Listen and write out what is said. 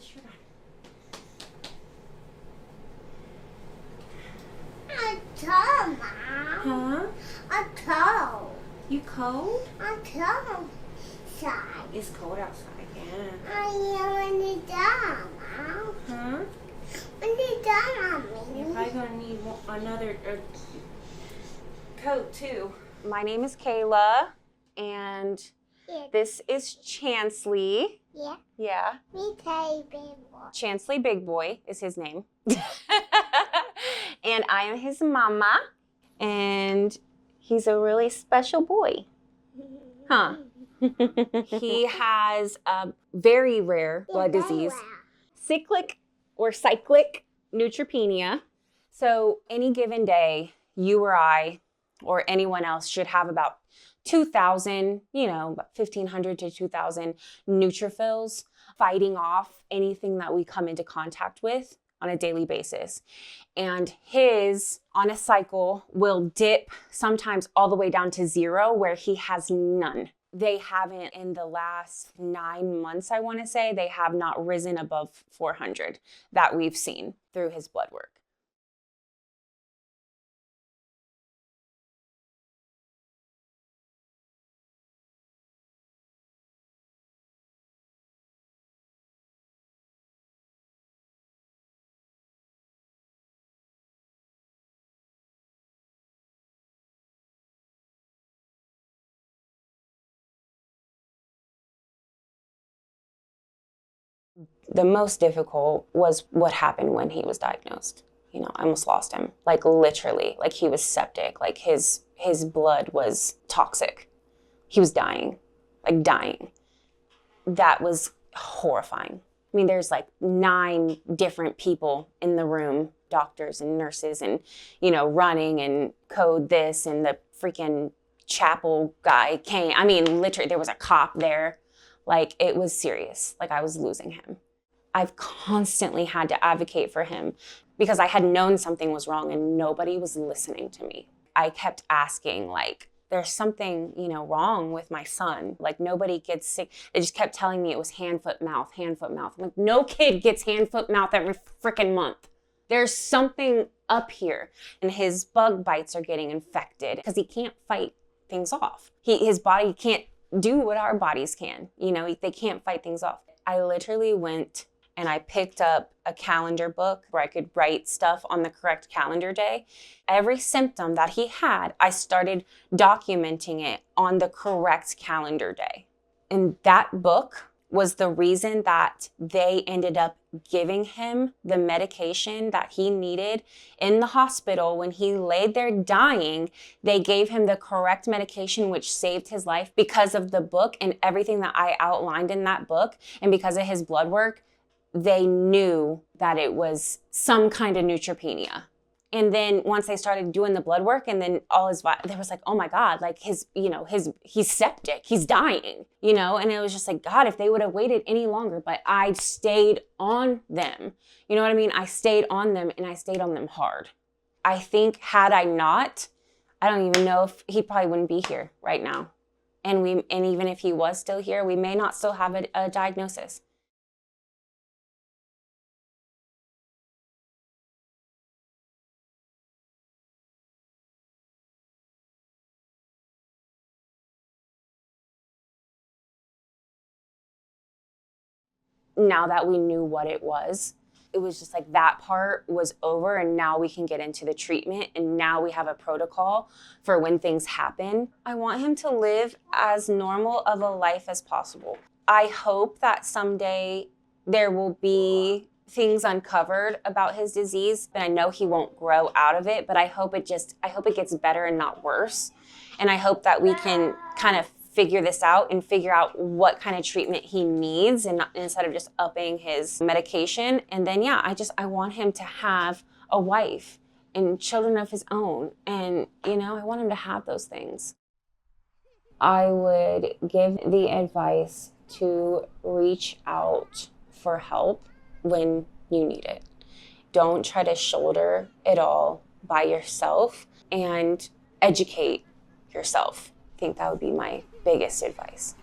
shirt on. I'm cold, Mom. Huh? I'm cold. You cold? I'm cold outside. It's cold outside, yeah. I am in the dog, Mom. Huh? In the dog, You're Mommy. probably gonna need another coat too. My name is Kayla, and Yeah. this is Chansley. Yeah. Yeah. Me too, big boy. Chansley Big Boy is his name. And I am his mama, and he's a really special boy. Huh? He has a very rare blood disease, cyclic neutropenia. So any given day, you or I or anyone else should have about 2,000, about 1,500 to 2,000 neutrophils fighting off anything that we come into contact with on a daily basis. And his, on a cycle, will dip sometimes all the way down to 0, where he has none. They haven't, in the last 9 months, I want to say, they have not risen above 400 that we've seen through his blood work. The most difficult was what happened when he was diagnosed. I almost lost him, like literally, like he was septic, like his blood was toxic. He was dying, like dying. That was horrifying. I mean, there's like 9 different people in the room, doctors and nurses and, running and code this, and the freaking chapel guy came. I mean, literally there was a cop there. Like, it was serious. Like, I was losing him. I've constantly had to advocate for him because I had known something was wrong and nobody was listening to me. I kept asking, like, there's something, wrong with my son. Like, nobody gets sick. They just kept telling me it was hand, foot, mouth, hand, foot, mouth. I'm like, no kid gets hand, foot, mouth every freaking month. There's something up here. And his bug bites are getting infected because he can't fight things off. His body can't do what our bodies can. They can't fight things off. I literally went and I picked up a calendar book where I could write stuff on the correct calendar day. Every symptom that he had, I started documenting it on the correct calendar day. And that book was the reason that they ended up giving him the medication that he needed in the hospital. When he laid there dying, they gave him the correct medication, which saved his life because of the book and everything that I outlined in that book. And because of his blood work, they knew that it was some kind of neutropenia. And then once they started doing the blood work, and then they was like, oh my God, like he's septic, he's dying, and it was just like, God, if they would have waited any longer, but I stayed on them. You know what I mean? I stayed on them, and I stayed on them hard. I think had I not, I don't even know if he probably wouldn't be here right now. And even if he was still here, we may not still have a diagnosis. Now that we knew what it was just like that part was over, and now we can get into the treatment, and now we have a protocol for when things happen. I want him to live as normal of a life as possible. I hope that someday there will be things uncovered about his disease, and I know he won't grow out of it, but I hope it gets better and not worse. And I hope that we can kind of figure this out and figure out what kind of treatment he needs, and instead of just upping his medication. And then, I want him to have a wife and children of his own. And, I want him to have those things. I would give the advice to reach out for help when you need it. Don't try to shoulder it all by yourself, and educate yourself. I think that would be my biggest advice.